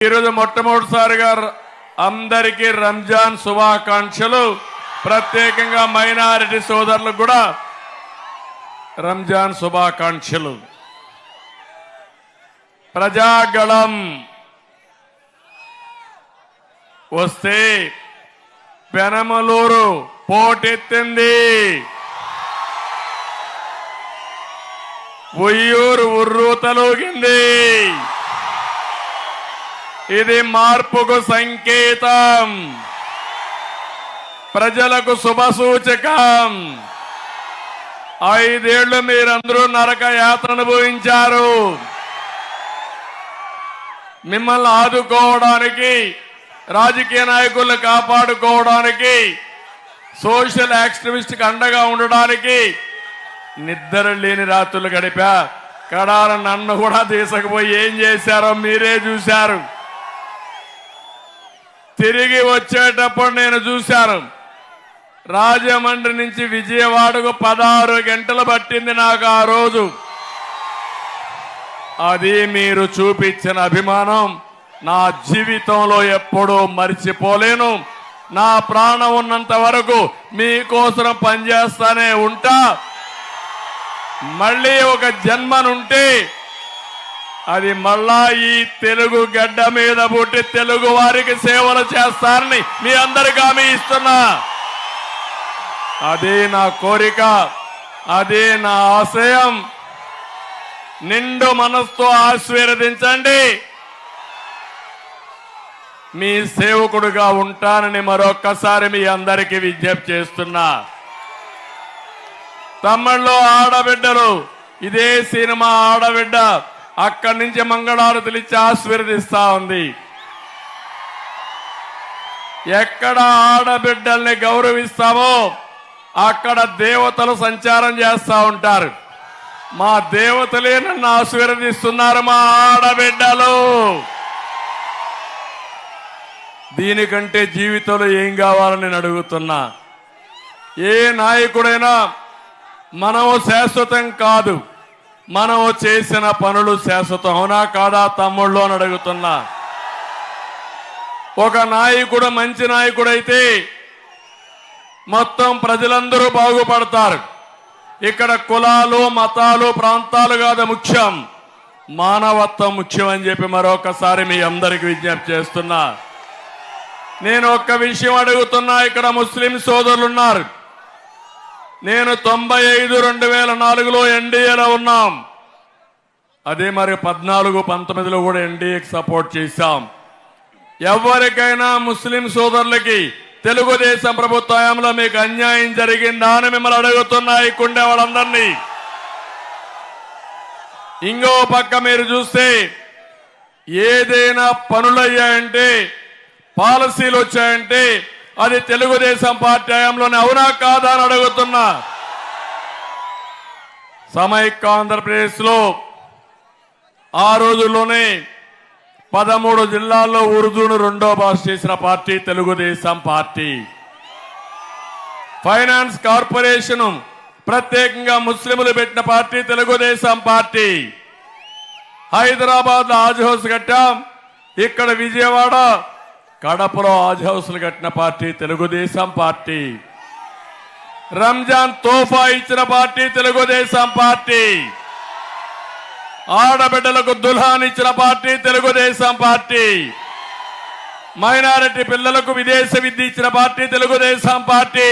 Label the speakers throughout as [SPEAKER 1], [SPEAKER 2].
[SPEAKER 1] ఈరోజు మొట్టమొదటిసారిగా అందరికీ రంజాన్ శుభాకాంక్షలు. ప్రత్యేకంగా మైనారిటీ సోదరులకు కూడా రంజాన్ శుభాకాంక్షలు. ప్రజాగళం వస్తే పెనమలూరు పోటెత్తింది, ఉయ్యూరు ఉర్రూతలూగింది. ఇది మార్పుకు సంకేతం, ప్రజలకు శుభ సూచకం. 5 ఏళ్లు మీరందరూ నరక యాత్ర అనుభవించారు. మిమ్మల్ని ఆదుకోవడానికి, రాజకీయ నాయకులను కాపాడుకోవడానికి, సోషల్ యాక్టివిస్ట్కి అండగా ఉండడానికి నిద్ర లేని రాత్రులు గడిపా. కడాల నన్ను కూడా తీసుకుపోయి ఏం చేశారో మీరే చూశారు. తిరిగి వచ్చేటప్పుడు నేను చూశాను, రాజమండ్రి నుంచి విజయవాడకు 16 గంటలు పట్టింది నాకు ఆ రోజు. అది మీరు చూపించిన అభిమానం నా జీవితంలో ఎప్పుడూ మర్చిపోలేను. నా ప్రాణం ఉన్నంత వరకు మీకోసం పనిచేస్తానే ఉంటా. మళ్ళీ ఒక జన్మనుంటే అది మళ్ళా ఈ తెలుగు గడ్డ మీద పుట్టి తెలుగు వారికి సేవలు చేస్తారని మీ అందరికీ హామీ ఇస్తున్నా. అదే నా కోరిక, అదే నా ఆశయం. నిండు మనసుతో ఆశీర్వదించండి. మీ సేవకుడుగా ఉంటానని మరొక్కసారి మీ అందరికీ విజ్ఞప్తి చేస్తున్నా. తమిళ్లో ఆడబిడ్డలు, ఇదే సినిమా ఆడబిడ్డ అక్కడి నుంచి మంగళారతులు ఇచ్చి ఆశీర్వదిస్తా ఉంది. ఎక్కడ ఆడబిడ్డల్ని గౌరవిస్తామో అక్కడ దేవతలు సంచారం చేస్తా ఉంటారు. మా దేవతలే నన్ను ఆశీర్వదిస్తున్నారు, మా ఆడబిడ్డలు. దీనికంటే జీవితంలో ఏం కావాలని నేను అడుగుతున్నా. ఏ నాయకుడైనా మనము శాశ్వతం కాదు, మనం చేసిన పనులు శాశ్వతం. అవునా కాదా తమ్ముళ్ళు అని అడుగుతున్నా. ఒక నాయకుడు మంచి నాయకుడైతే మొత్తం ప్రజలందరూ బాగుపడతారు. ఇక్కడ కులాలు, మతాలు, ప్రాంతాలు కాదు ముఖ్యం, మానవత్వం ముఖ్యం అని చెప్పి మరొకసారి మీ అందరికి విజ్ఞప్తి చేస్తున్నా. నేను ఒక్క విషయం అడుగుతున్నా. ఇక్కడ ముస్లిం సోదరులు ఉన్నారు. నేను 95-2004లో ఎన్డీఏలో ఉన్నాం. అదే మరి 14-19లో కూడా ఎన్డీఏకి సపోర్ట్ చేశాం. ఎవరికైనా ముస్లిం సోదరులకి తెలుగుదేశం ప్రభుత్వంలో మీకు అన్యాయం జరిగిందా అని మిమ్మల్ని అడుగుతున్నా. ఇక్కడే వాళ్ళందరినీ. ఇంకో పక్క మీరు చూస్తే ఏదైనా పనులయ్యాయంటే, పాలసీలు వచ్చాయంటే అది తెలుగుదేశం పార్టీ హయాంలోనే. అవునా కాదా అని అడుగుతున్నా. సమైక్య ఆంధ్రప్రదేశ్ లో ఆ రోజుల్లోనే 13 జిల్లాల్లో ఉర్దూను 2వ భాష చేసిన party Telugu Desam party. Finance corporation ప్రత్యేకంగా ముస్లింలు పెట్టిన పార్టీ తెలుగుదేశం పార్టీ. హైదరాబాద్ లో హాజ్ హౌస్ కట్టాం. ఇక్కడ విజయవాడ, కడపలో హాజ్ హౌస్లు కట్టిన పార్టీ తెలుగుదేశం పార్టీ. రంజాన్ తోఫా ఇచ్చిన పార్టీ తెలుగుదేశం పార్టీ. ఆడబిడ్డలకు దుల్హాన్ ఇచ్చిన పార్టీ తెలుగుదేశం పార్టీ. మైనారిటీ పిల్లలకు విదేశ విద్య ఇచ్చిన పార్టీ తెలుగుదేశం పార్టీ.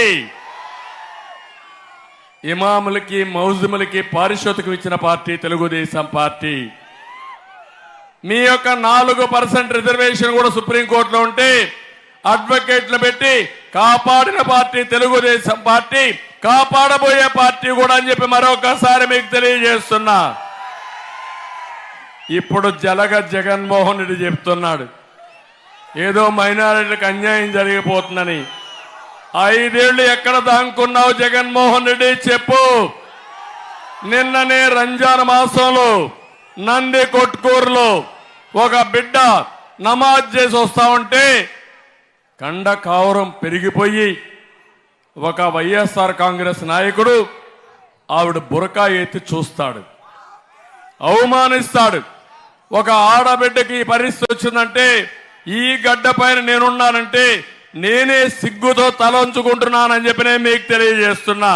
[SPEAKER 1] ఇమాములకి, మౌజుములకి పారితోషికం ఇచ్చిన పార్టీ తెలుగుదేశం పార్టీ. మీ యొక్క 4% రిజర్వేషన్ కూడా సుప్రీంకోర్టులో ఉంటే అడ్వకేట్లు పెట్టి కాపాడిన పార్టీ తెలుగుదేశం పార్టీ, కాపాడబోయే పార్టీ కూడా అని చెప్పి మరొకసారి మీకు తెలియజేస్తున్నా. ఇప్పుడు జగన్మోహన్ రెడ్డి చెప్తున్నాడు ఏదో మైనారిటీలకు అన్యాయం జరిగిపోతుందని. 5 ఏళ్లు ఎక్కడ దాక్కున్నావు జగన్మోహన్ రెడ్డి చెప్పు. నిన్ననే రంజాన్ మాసంలో నంది కొట్కూరులో ఒక బిడ్డ నమాజ్ చేసి వస్తా ఉంటే కండ కావరం పెరిగిపోయి ఒక వైఎస్ఆర్ కాంగ్రెస్ నాయకుడు ఆవిడ బురకా ఎత్తి చూస్తాడు, అవమానిస్తాడు. ఒక ఆడబిడ్డకి ఈ పరిస్థితి వచ్చిందంటే ఈ గడ్డ పైన నేనున్నానంటే నేనే సిగ్గుతో తలంచుకుంటున్నానని చెప్పి నేను మీకు తెలియజేస్తున్నా.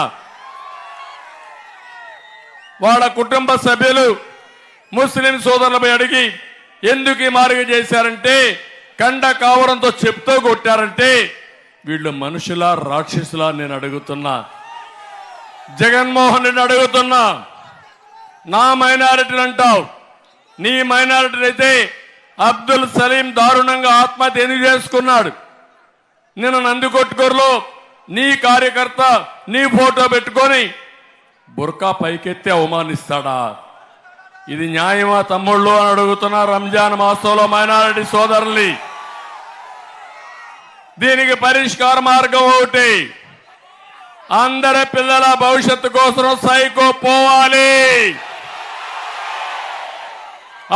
[SPEAKER 1] వాళ్ళ కుటుంబ సభ్యులు ముస్లిం సోదరులపై అడిగి ఎందుకు ఈ మార్గం చేశారంటే కండ కావడంతో చెప్తూ కొట్టారంటే వీళ్ళు మనుషులా రాక్షసులా నేను అడుగుతున్నా. జగన్మోహన్ రెడ్డి అడుగుతున్నా, నా మైనారిటీని అంటావు, నీ మైనారిటీ అయితే అబ్దుల్ సలీం దారుణంగా ఆత్మహత్య ఎందుకు చేసుకున్నాడు? నిన్న నందికొట్కూరులో నీ కార్యకర్త నీ ఫోటో పెట్టుకొని బుర్కా పైకెత్తి అవమానిస్తాడా? ఇది న్యాయమా తమ్ముళ్ళు అని అడుగుతున్నా. రంజాన్ మాసంలో మైనారిటీ సోదరుల్ని దీనికి పరిష్కార మార్గం ఒకటి, అందరి పిల్లల భవిష్యత్తు కోసం సైకో పోవాలి.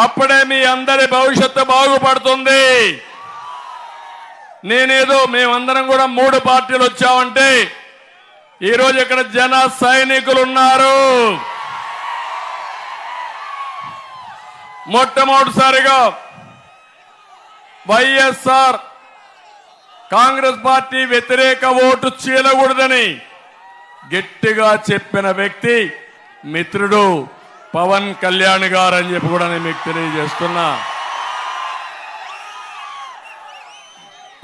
[SPEAKER 1] అప్పుడే మీ అందరి భవిష్యత్తు బాగుపడుతుంది. నేనేదో మేమందరం కూడా 3 పార్టీలు వచ్చామంటే ఈరోజు ఇక్కడ జన సైనికులు ఉన్నారు. మొట్టమొదటిసారిగా వైఎస్ఆర్ కాంగ్రెస్ పార్టీ వ్యతిరేక ఓటు చీలకూడదని గట్టిగా చెప్పిన వ్యక్తి మిత్రుడు పవన్ కళ్యాణ్ గారు అని చెప్పి కూడా నేను మీకు తెలియజేస్తున్నా.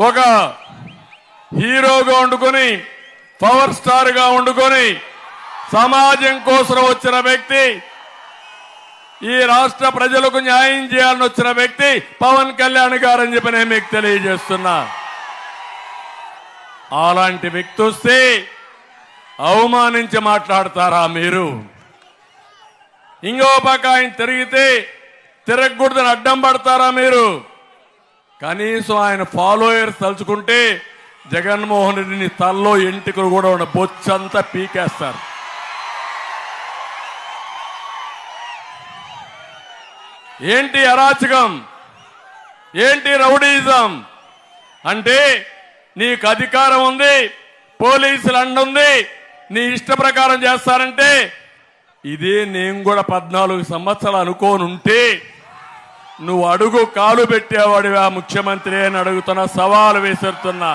[SPEAKER 1] ఒక హీరోగా వండుకొని పవర్ స్టార్ గా వండుకొని సమాజం కోసం వచ్చిన వ్యక్తి, ఈ రాష్ట్ర ప్రజలకు న్యాయం చేయాలని వచ్చిన వ్యక్తి పవన్ కళ్యాణ్ గారు అని చెప్పి నేను మీకు తెలియజేస్తున్నా. అలాంటి వ్యక్తి వస్తే అవమానించి మాట్లాడతారా మీరు? ఇంకో పక్క ఆయన తిరిగితే తిరగకూడదని అడ్డం పడతారా మీరు? కనీసం ఆయన ఫాలోయర్స్ తలుచుకుంటే జగన్మోహన్ రెడ్డిని తల్లో ఎంటికలు కూడా ఉన్న బొచ్చంతా పీకేస్తారు. ఏంటి అరాచకం, ఏంటి రౌడీజం అంటే నీకు అధికారం ఉంది, పోలీసులు అండుంది, నీ ఇష్ట ప్రకారం చేస్తారంటే ఇదే నేను కూడా 14 సంవత్సరాలు అనుకోని ఉంటే నువ్వు అడుగు కాలు పెట్టేవాడివా ముఖ్యమంత్రి అని అడుగుతున్నా, సవాలు విసురుతున్నా.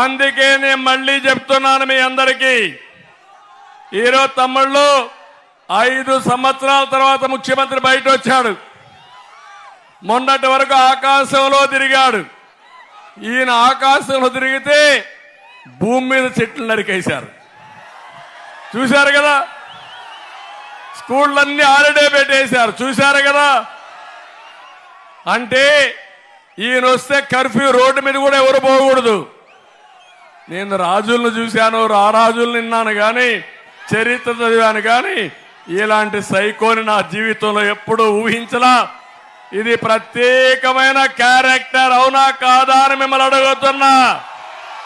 [SPEAKER 1] అందుకే నేను మళ్ళీ చెప్తున్నాను మీ అందరికీ, ఈరోజు తమ్ముళ్ళు 5 సంవత్సరాల తర్వాత ముఖ్యమంత్రి బయట వచ్చాడు. మొన్నటి వరకు ఆకాశంలో తిరిగాడు. ఈయన ఆకాశంలో తిరిగితే భూమి మీద చెట్లు నరికేశారు. చూశారు కదా, స్కూళ్ళన్నీ హాలిడే పెట్టేశారు. చూశారు కదా, అంటే ఈయన వస్తే కర్ఫ్యూ, రోడ్డు మీద కూడా ఎవరు పోకూడదు. నేను రాజులను చూశాను, రారాజులను విన్నాను కానీ, చరిత్ర చదివాను కానీ ఇలాంటి సైకోని నా జీవితంలో ఎప్పుడూ ఊహించలా. ఇది ప్రత్యేకమైన క్యారెక్టర్, అవునా కాదా అని మిమ్మల్ని అడుగుతున్నా.